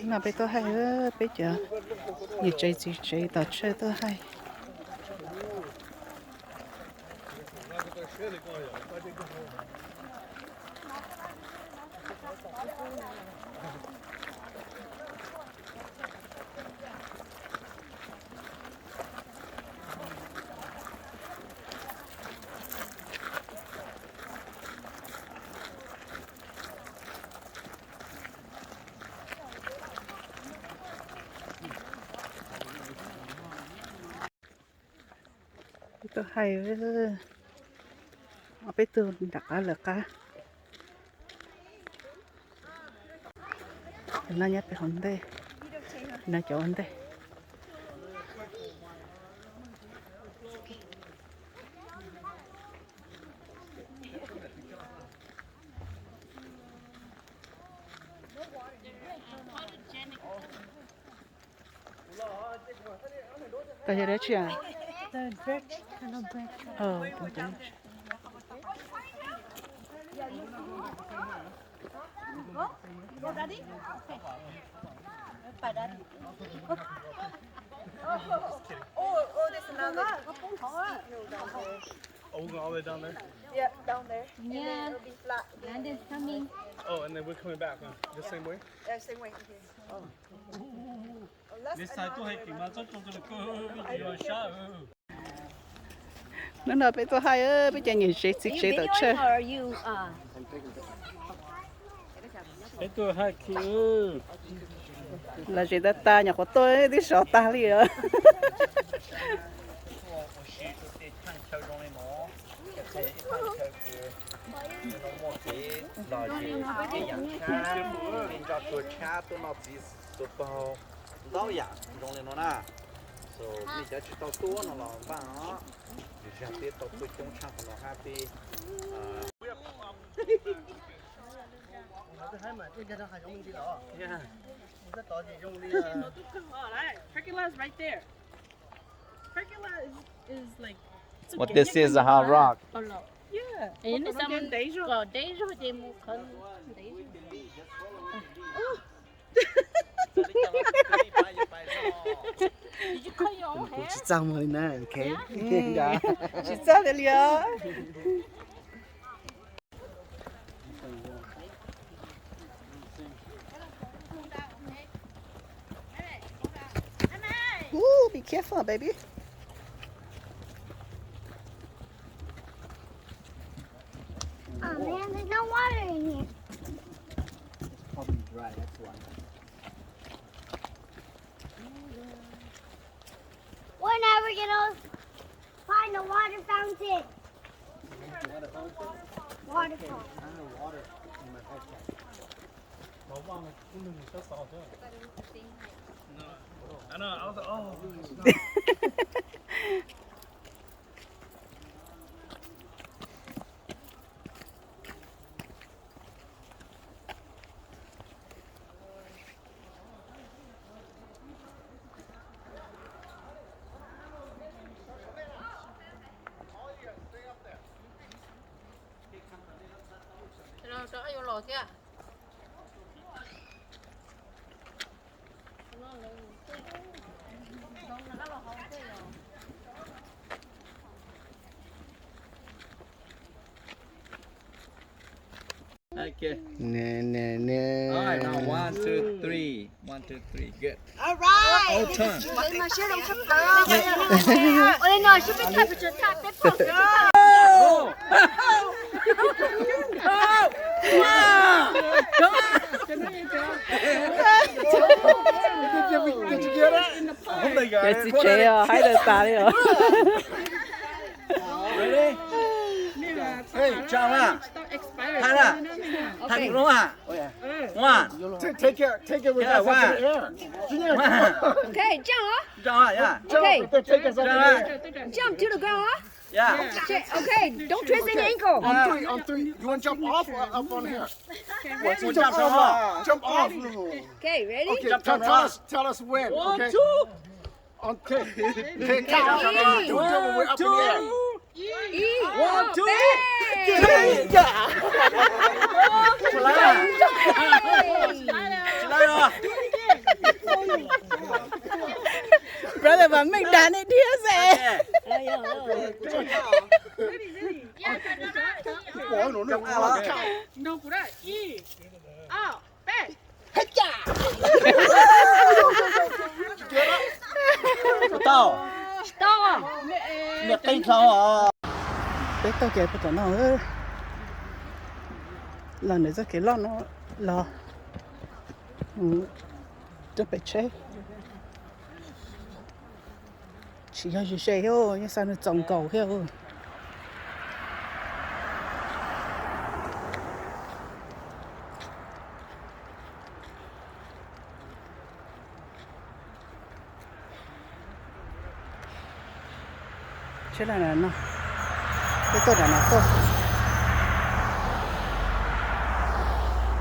mà bây tôi hay bây giờ nhiều chơi gì chơi tao chơi tôi hay tôi hay ở bây tôi đặt ở lợt cá nó nhát bị hỏng đây nó chọn đây tại sao đấy chị à The bridge, kind of bridge. the bridge. Go, Daddy. Bye, Daddy. Oh, there's another. Oh, we're going all the way down there? Yeah, down there. And Yeah. then it'll be flat. Land is coming. Oh, and then we're coming back, huh? The same way? Yeah, same way. Okay. Oh, that's nó nói bây tôi hay bây giờ nhìn chơi Are you chơi tao videoing chơi or are you Hey, tôi hai kì là gì đó ta nhà của tôi đi sợ ta liền so bây giờ chỉ tao tua nó là bạn đó thì sẽ tiếp tục tôi chống chạm nó happy Pergola is right there. Pergola is like. What this is a hard rock. Yeah. in some Deja. có đấy rồi thì một con đấy Did you cut your own hair? Chỉ trong rồi nè, ok. Dạ. chị sao đấy liền Ooh, be careful, baby. Oh man, there's no water in here. Probably dry, that's why. We're never gonna find a water fountain. Waterfall. Water in my backpack. I know, I was like, oh. Rồi cho vô lò kia. Okay. Nè nè nè. Alright, now 1, 2, 3. 1, 2, 3. Good. All right. All turn. My shirt don't come down. Oh no, should be temperature top. That's all. Did you get it? I hope they got Cái gì chơi à? Hai đứa ta đi à? Ready? Hey, chào ạ. Hai ạ. Hai đúng ạ. One. Take it with us into the air. Okay, jump. Chào ạ, yeah. Okay, Take us up in the air. jump to the ground. Yeah. Okay, don't twist any ankle. On three. You want to jump off or up on here? We'll jump off. Jump off. Okay, ready? Okay, tell us when. Okay. Okay. Okay, count. Do it when we're up in the air. E. 1, 2, Bang. 3. Chào ạ. Chào ạ. xe. No, por ahí. Ah, ve. Tao. Một tay sao à? Bé tao kể cho nó ơi. Lần này rất cái lo nó lo. Tôi phải chơi. Chỉ có gì chơi thôi, nhưng sao nó trồng cầu theo. Thế là nó cái tôi là nó tôi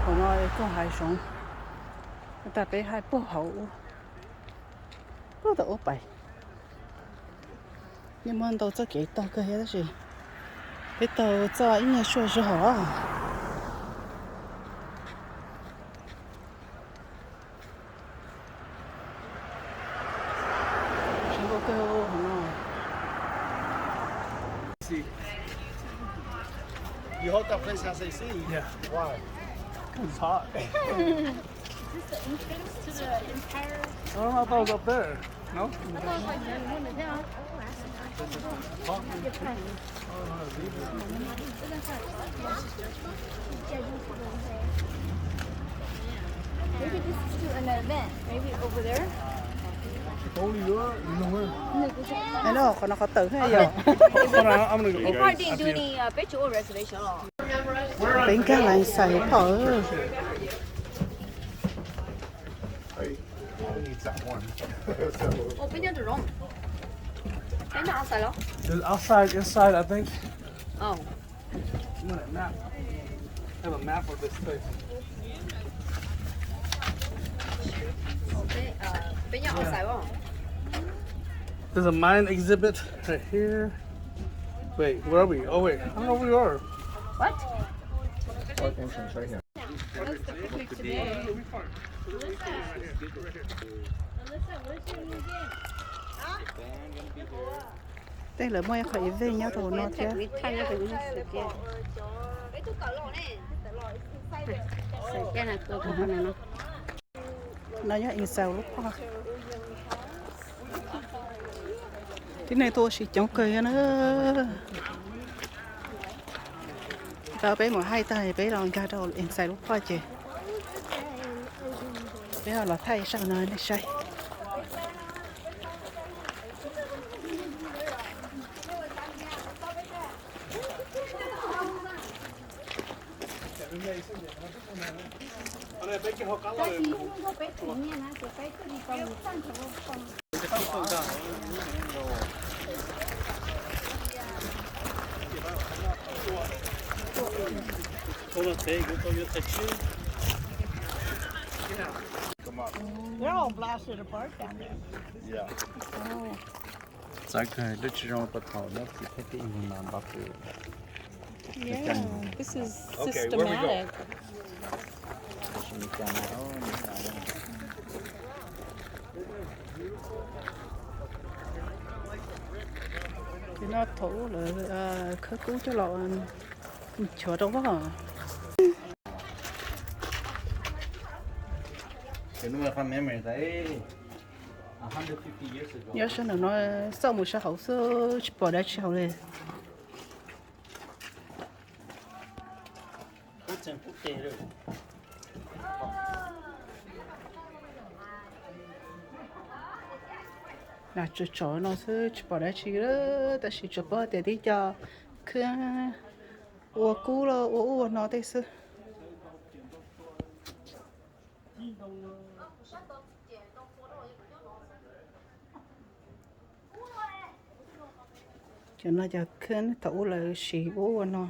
hôm nay con hai sống người ta bé hai bố hậu bố tao bảy nhưng mà tao cho cái tao cái đó gì cái tao cho ít nhà sửa sửa hả chúng có cái ô hả You hope that place has AC? Yeah. Why? It's hot. Is this the entrance to the entire? I don't know if I was up there. No? I thought it was like the one that's down. Maybe this is to an event. Maybe over there. Only you are? You know where? này nó còn nó có tử hay gì Hold on, I'm gonna go. They probably didn't do any picture or reservation at all. bên cái lại xài thở Hey, I need that one. Oh, 邊張就攞？邊張outside 咯？ There's outside, inside, I think.哦。 You want a map? I have a map of this place. 邊張 outside 喎？ There's a mine exhibit right here. Wait, where are we? Oh wait, I don't know where we are. What? đây là mấy khởi về nhau rồi nó chứ Thay ra cái gì sự kiện. Sự kiện là tôi không biết nó. nó nhớ in sao lúc qua cái này tôi chỉ chống cười nữa tao bé một hai tay bé lòng ra đầu in sao lúc qua chứ bé là thay sao nơi này say They're all blasted apart down there. Yeah. Cái đứa trong bắt đầu nó chỉ thấy cái hình mà bắt được. Yeah, this is Okay, where we go? systematic. thì nó thủ là khởi cứu cho lọ chữa đâu có Cái núi con mẹ mày thấy 150 years ago. nhớ xem là nó sau một sao hậu sơ bỏ đá chiều này Quốc dân quốc tế rồi. là chụp chó nó sẽ bỏ đá chiều đó ta chỉ chụp bỏ để đi cho cứ ô cú lo ô nó đây sư cho nó cho khấn thủ là xì bố nó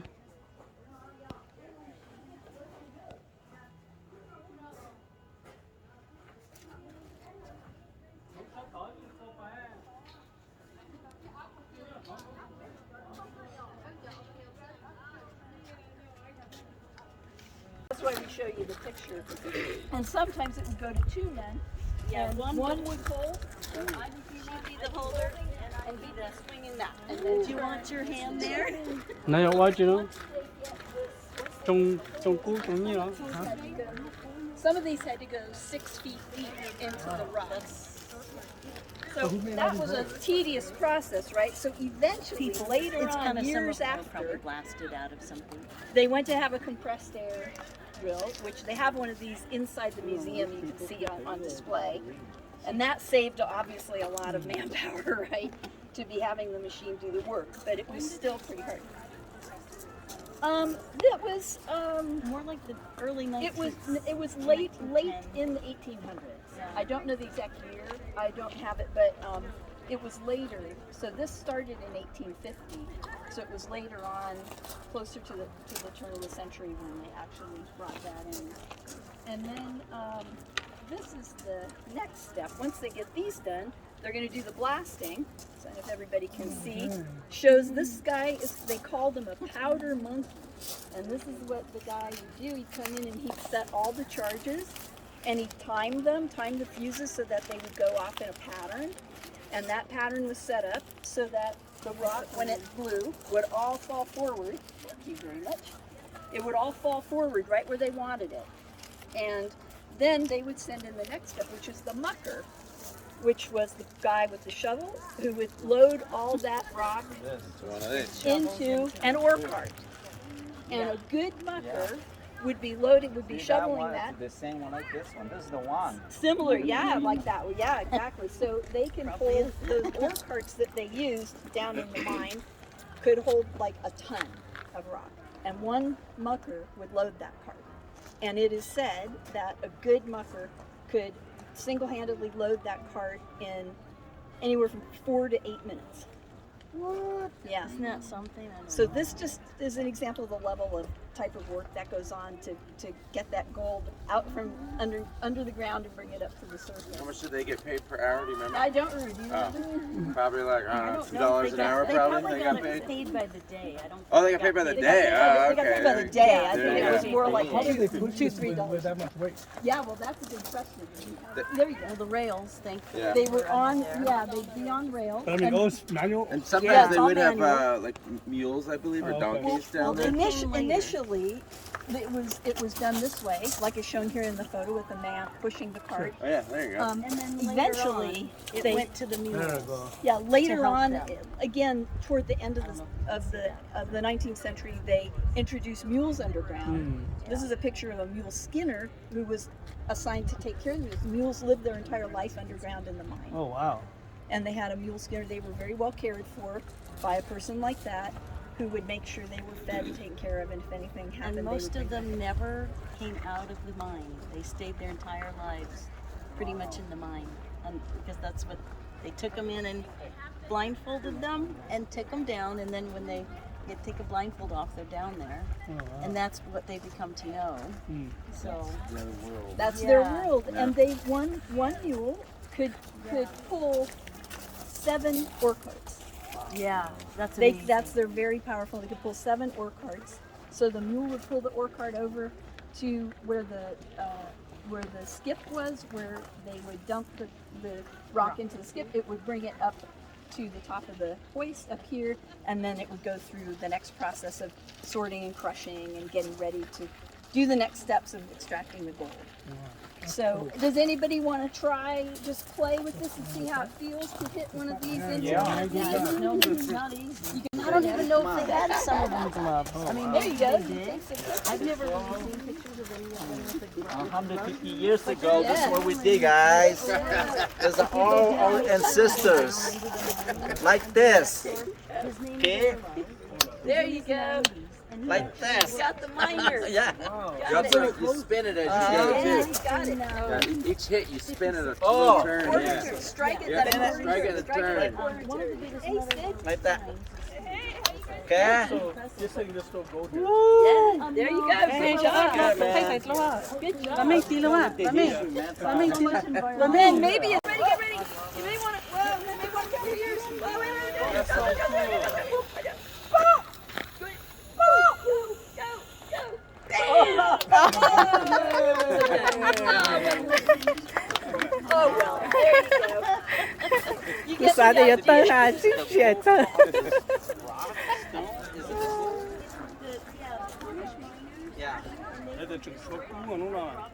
That's why we show you the picture. And sometimes it would go to two men. Yeah, one would hold. I would be the holder, and be swinging that. And then Do you want your hand there? Này qua chứ nó. Trong cú trong như nó. some of these had to go 6 feet deep into the rocks. So that was a tedious process, right? So eventually, later on, years after, probably blasted out of something. they went to have a compressed air drill, which they have one of these inside the museum you can see on display. And that saved obviously a lot of manpower, right? To be having the machine do the work, but it was still pretty hard. That was More like the early 19th. it was late in the 1800s. I don't know the exact year. I don't have it, but it was later. So this started in 1850. So it was later on, closer to the turn of the century when they actually brought that in. And then this is the next step. Once they get these done, they're going to do the blasting. So if everybody can see, shows this guy they called him a powder monkey. And this is what the guy would do. He'd come in and he'd set all the charges and he timed the fuses so that they would go off in a pattern. And that pattern was set up so that the rock, when it blew, would all fall forward. Thank you very much. It would all fall forward right where they wanted it. And then they would send in the next step, which is the mucker, which was the guy with the shovel who would load all that rock into an ore cart. And a good mucker would be shoveling that. The same one like this one. This is the one. Similar, yeah, like that. Yeah, exactly. So they can hold those ore carts that they used down in the mine could hold like a ton of rock. And one mucker would load that cart. And it is said that a good mucker could single-handedly load that cart in anywhere from 4 to 8 minutes. What? Yeah. Isn't that something? I don't So know. this just is an example of the level of type of work that goes on to get that gold out from under the ground and bring it up to the surface. How much did they get paid per hour? Do you remember? I don't remember. Probably like, I don't know, $2 an hour They probably they got got paid? paid by the day. I don't. Oh, they got paid by the day? They Oh, got paid by okay. the day. I Yeah, think it was yeah. more like How did they $2, push this $3. with that much weight? Yeah, well, that's a good question. There you Well, go. the rails, thankfully. Yeah. They were on, yeah, they'd be on rails. But I mean, those manual. And sometimes Yeah, they it's all would have manual. like mules, I believe, or Oh, okay. donkeys down there. Initially, it was done this way, like is shown here in the photo with the man pushing the cart. Oh yeah, there you go. And then later Eventually, on, it they went to the There we mules. go. Yeah, later help on, them. again toward the end of the 19th century, they introduced mules underground. This is a picture of a mule skinner who was assigned to take care of the mules. Mules lived their entire life underground in the mine, Oh wow. and they had a mule skinner. They were very well cared for by a person like that, who would make sure they were fed and taken care of, and if anything happened, And they most would of bring them never came out of the mine. They stayed their entire lives pretty much in the mine. And because that's what they took them in and blindfolded them and took them down. And then when they take a blindfold off, they're down there. Oh, wow. And that's what they become to know. So That's their Yeah. world, and they one mule could pull 7 ore carts. yeah, that's amazing. That's they're very powerful. They could pull 7 ore carts. So the mule would pull the ore cart over to where the skip was, where they would dump the rock into the skip. It would bring it up to the top of the hoist up here, and then it would go through the next process of sorting and crushing and getting ready to do the next steps of extracting the gold. So, does anybody want to try just play with this and see how it feels to hit one of these into No, it's not easy. I don't even know if they had some of them gloves. I mean, There you go. they did. I've never really seen pictures of any of them with the gloves. 150 years ago, this is what we did, guys. This are all our ancestors. Like this. His name Okay? There you go. Like this. Got the miner. Yeah. You spin it as you go Yeah, too. you got it. Yeah, each hit you spin it a Oh. turn. Yeah. Strike it. Yeah, that strike it a turn. Hey, Sid. Like that. Okay? Just so you just don't go there. Yeah, there you go. Good job. Good, man. Good job. Well, then maybe it's ready. Get ready. You may want to. Well, you may want to cover your ears. Whoa, wait. Oh well, there you go. Cứ sáng thì tới là chứ chuyện tới. Đấy chụp số cũ mà nó là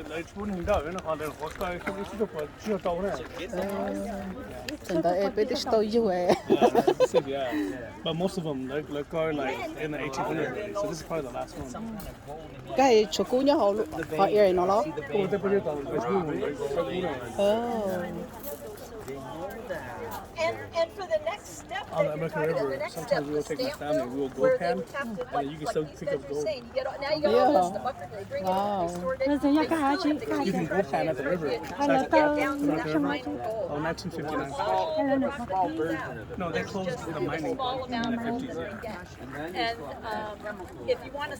lấy chú hình đạo nó họ để họ coi không biết chụp chưa trâu này. Chẳng tới em biết tôi yêu ấy. Yeah, but most of them they're going like in the 1800s. So this is probably the last one. Cái chỗ cũ nhá họ yêu nó lo. Oh, they put it on the school. And for the next step, On the American River, sometimes we'll take my family, we'll go pan, and then you can still pick up gold. Now you got all this, the bucket, they bring it in, they store it, they still have to You can go pan at the river. get down to that mine gold. Oh, 1959. Small version of it. No, they closed the mining Small in amount the of 50s, yeah. And if you want to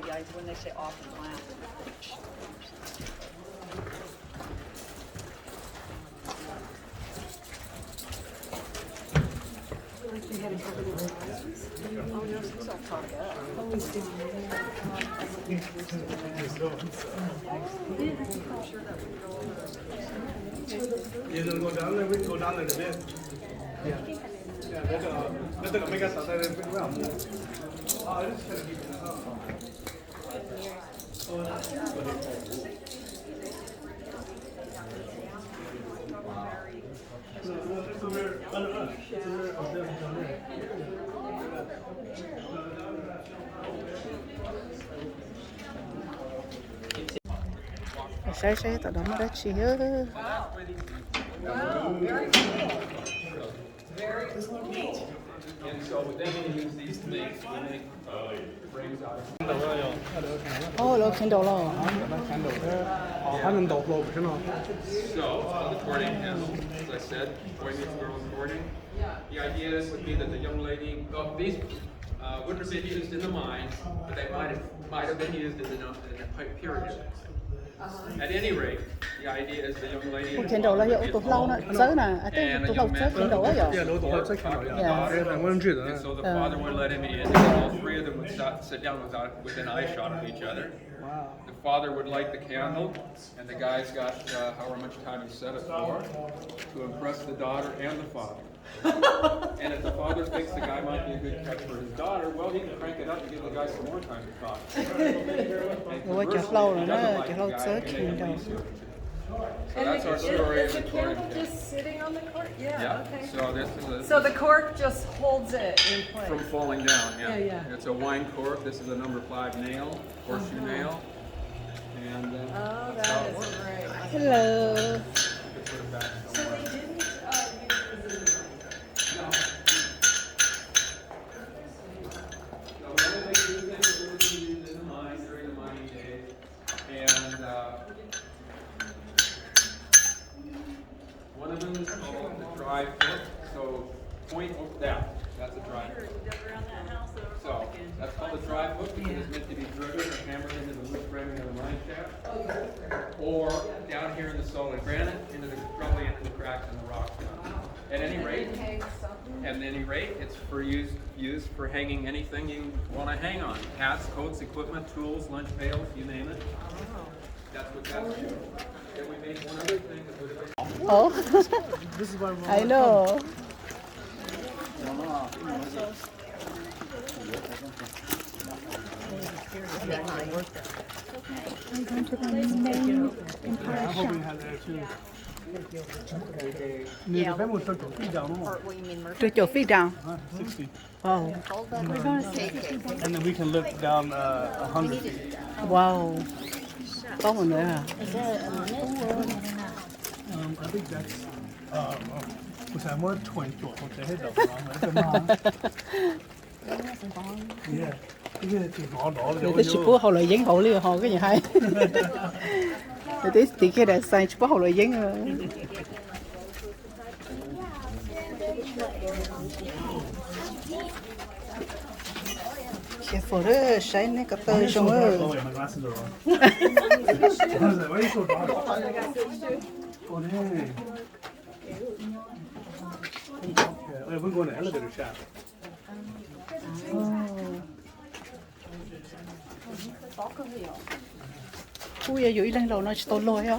guys, when they say off the land. You don't go down there, we go down there a bit. Yeah. Yeah, that's a mega star there. Oh, this is going to be Sai tao đó mà đã chỉ ơ. Oh, lo Kindle lo. So, the courting, as I said, boy meets girl courting. The idea would be that the young lady, well, these wouldn't have been used in the mine, but they might have been used in the period. At any rate, the idea is the young lady and Kindle là hiệu tụt lâu nè, sớ nè, à and a tụt young lâu man sớ Kindle á Yeah, rồi. no, the whole section. and so the father would let him in, and all three of them would sit down within eyeshot of each other. Wow. The father would light the candle, and the guy's got however much time he set it for, to impress the daughter and the father. And if the father thinks the guy might be a good catch for his daughter, well, he can crank it up and give the guy some more time to talk. And Ủa chặt conversely, lâu if rồi he đó, doesn't like chặt the lâu guy, sớ then they can Kindle. lease him. So that's our story of the court. just sitting on the court? Yeah, Yeah, okay. so this is So the cork just holds it in place? from falling down, yeah. Yeah. It's a wine cork. This is a number 5 nail, horseshoe nail. And Oh, that's how that it is works. great. Hello. You can put it back So somewhere. they didn't use No. No, the only thing you think is really used in the mine during the mining days. And one of them is called the dry foot. So point down. That's a dry foot. So that's called a dry foot because it's meant to be driven or hammered into the wood framing of the mine shaft. Or down here in the solid granite, probably into the cracks in the rock. At any rate, it's for used for hanging anything you want to hang on. Hats, coats, equipment, tools, lunch pails, you name it. That's what that's for. Then we made one other thing that would have been Oh. This is why I know. I hope we had there too. Yeah. The family took the feet down. Took your feet down. 60. Wow. And then we can look down 100 feet. Wow. Có một nữa à? I think that's was that more 20 or something? Hit the Yeah. Cái chỉ ngõ đỏ là Người ta chụp hậu lại dính hậu liền họ cái gì hay. Người ta tí kia đã sai chụp hậu lại dính rồi. Cái phở đó sai này cái tơ xong rồi. Oh wait, my glasses are on. I was like, why are you so dark? Oh dang. Yeah, we're going to elevator shaft. Oh. Ui, ở dưới lên lầu nó chỉ tốn lôi á.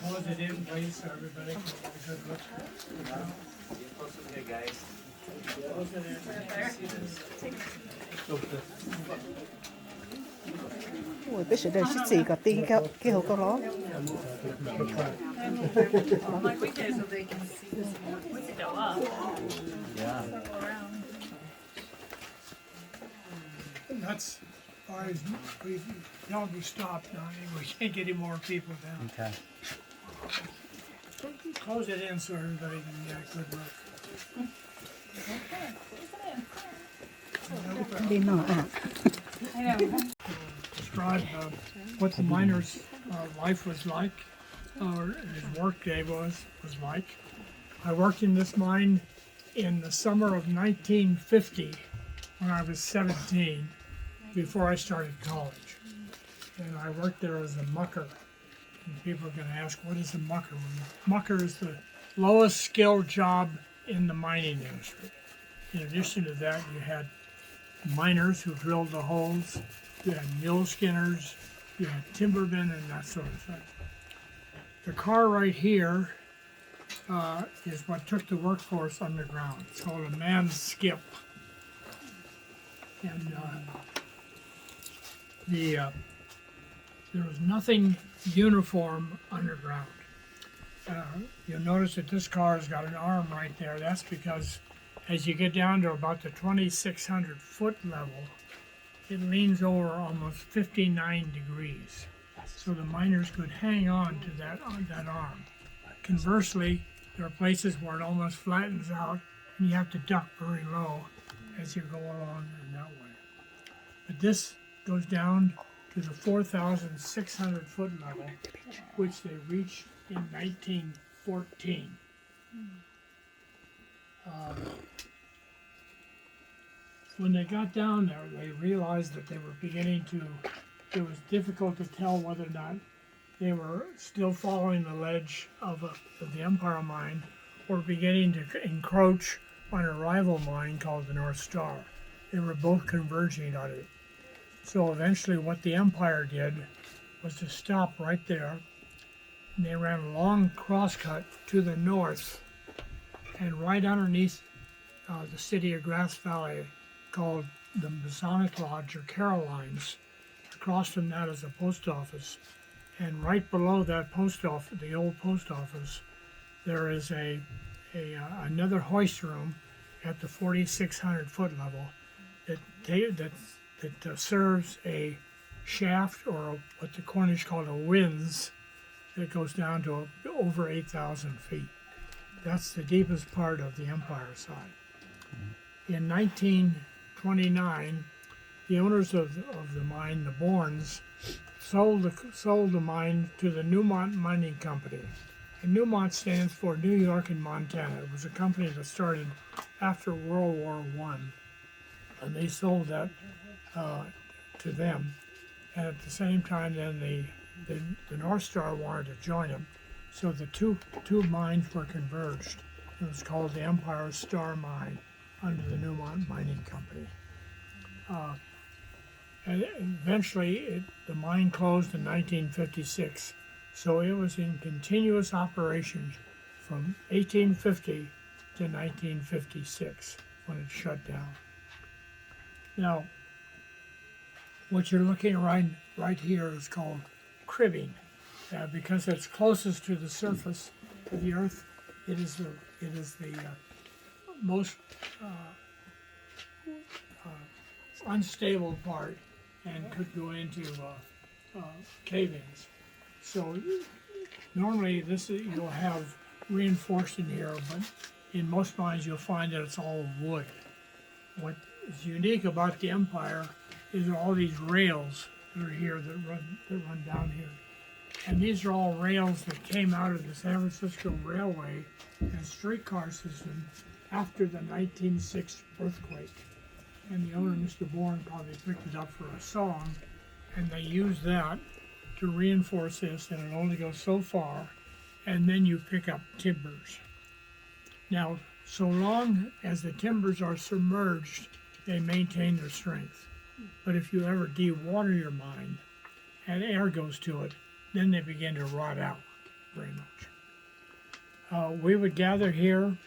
Close it in, please, so everybody can get a good look. Close it in. Ui, bây giờ đây sẽ chỉ có tí cái hộp câu đó. Like weekdays so they can see we can go up. Yeah. That's as far as we doggy stopped now. We can't get any more people down. Okay. Close it in so everybody can get a good look. Đi nọ à. Describe what the miner's life was like, or his work day was like. I worked in this mine in the summer of 1950 when I was 17, before I started college. And I worked there as a mucker. And people are going to ask, what is a mucker? Well, mucker is the lowest skilled job in the mining industry. In addition to that, you had miners who drilled the holes, you had mill skinners, you had timbermen, and that sort of thing. The car right here is what took the workforce underground. It's called a man's skip. And there was nothing uniform underground. You'll notice that this car has got an arm right there. That's because as you get down to about the 2,600 foot level, it leans over almost 59 degrees. So the miners could hang on to that arm. Conversely, there are places where it almost flattens out and you have to duck very low as you go along in that way. But this goes down to the 4,600 foot level, which they reached in 1914. When they got down there, they realized that they were beginning to, it was difficult to tell whether or not they were still following the ledge of the Empire Mine or beginning to encroach on a rival mine called the North Star. They were both converging on it. So eventually what the Empire did was to stop right there, and they ran a long crosscut to the north, and right underneath the city of Grass Valley, called the Masonic Lodge or Caroline's. Across from that is a post office, and right below that post office, the old post office, there is another hoist room at the 4,600 foot level that serves a shaft, or what the Cornish call a winze, that goes down to over 8,000 feet. That's the deepest part of the Empire side. In 1929, the owners of the mine, the Bournes, sold the mine to the Newmont Mining Company. And Newmont stands for New York and Montana. It was a company that started after World War I, and they sold that to them. And at the same time, then the North Star wanted to join them, so the two mines were converged. It was called the Empire Star Mine under the Newmont Mining Company. And eventually, the mine closed in 1956, so it was in continuous operation from 1850 to 1956 when it shut down. Now, what you're looking at right here is called cribbing, because it's closest to the surface of the Earth. It is the most unstable part and could go into cave-ins. So normally you'll have reinforced in here, but in most mines you'll find that it's all wood. What is unique about the Empire is all these rails that are here that run down here. And these are all rails that came out of the San Francisco Railway and streetcar system after the 1906 earthquake. And the owner, Mr. Bourne, probably picked it up for a song, and they used that to reinforce this, and it only goes so far, and then you pick up timbers. Now, so long as the timbers are submerged, they maintain their strength. But if you ever de-water your mine and air goes to it, then they begin to rot out very much. We would gather here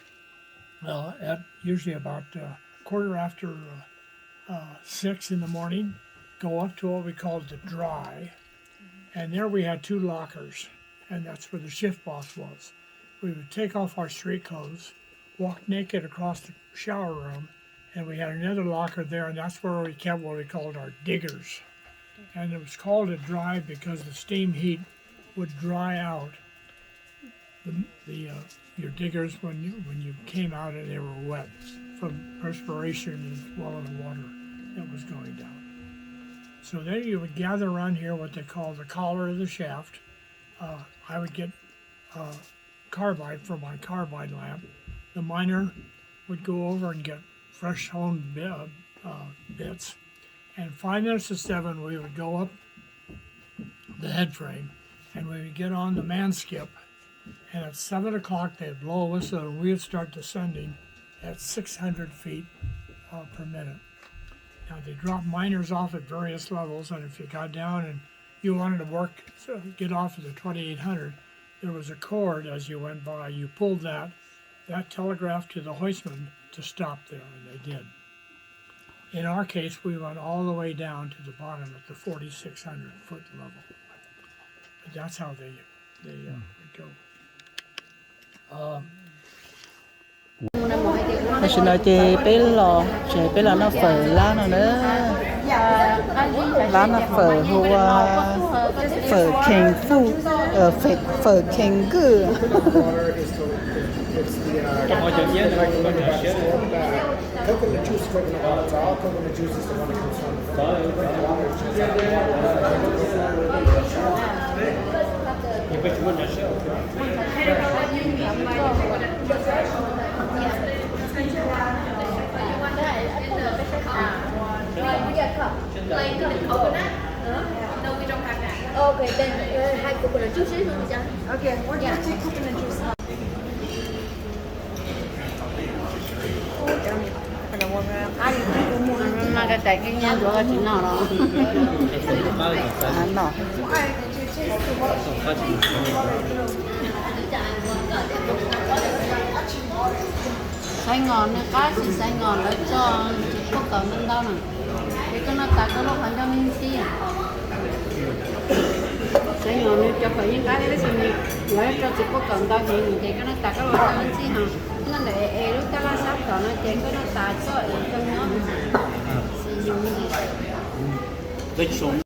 at usually about quarter after 6 in the morning, go up to what we called the dry, and there we had 2 lockers, and that's where the shift boss was. We would take off our street clothes, walk naked across the shower room, and we had another locker there, and that's where we kept what we called our diggers. And it was called a dry because the steam heat would dry out your diggers when you came out and they were wet from perspiration as well as water that was going down. So then you would gather around here what they call the collar of the shaft. I would get carbide for my carbide lamp. The miner would go over and get fresh honed bits. And 5 minutes to 7, we would go up the head frame and we would get on the man skip. And at 7 o'clock, they'd blow a whistle and we would start descending at 600 feet per minute. Now, they drop miners off at various levels, and if you got down and you wanted to work, get off at the 2800, there was a cord as you went by. You pulled that telegraphed to the hoistman to stop there, and they did. In our case, we went all the way down to the bottom at the 4,600 foot level. But that's how they would go. Chị nói chị bé lò nó phở lá nó nữa, lá nó phở phở king phu, phở king good. Coconut juice, coconut water, it's all coconut juice is the one that comes Okay, then have coconut juice. Okay, we're gonna take coconut juice. Mà cái trái cái nhà đó chỉ nào đó. Nó. Sài Gòn này cá thì Sài Gòn lấy cho quốc cầu nên đâu nè. Cái nó ta có lúc ăn cho mình xí. Sài Gòn này cho phải những cái đấy thì lấy cho chỉ quốc cầu đâu thì cái nó ta có lúc ăn mình xí hả? Nó để lúc ta là sắp đó nó chén cái nó ta cho trong nó. Sử dụng gì?